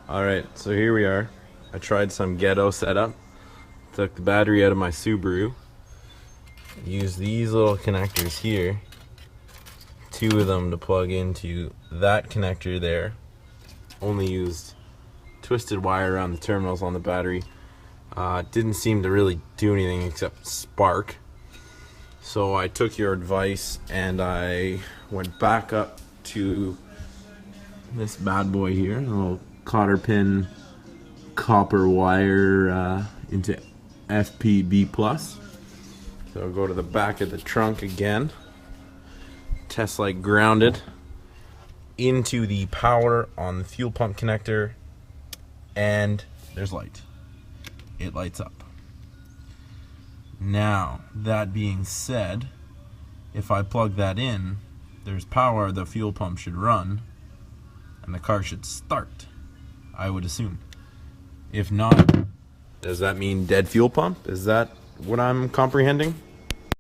Alright, so here we are. I tried some ghetto setup. Took the battery out of my Subaru. Used these little connectors here. Two of them to plug into that connector there. Only used twisted wire around the terminals on the battery. Didn't seem to really do anything except spark. So I took your advice and I went back up to this bad boy here, a little cotter pin copper wire into FPB plus. So I'll go to the back of the trunk again, test light grounded into the power on the fuel pump connector, and there's light. It lights up. Now, that being said, if I plug that in, there's power, the fuel pump should run, and the car should start, I would assume. If not, does that mean dead fuel pump? Is that what I'm comprehending?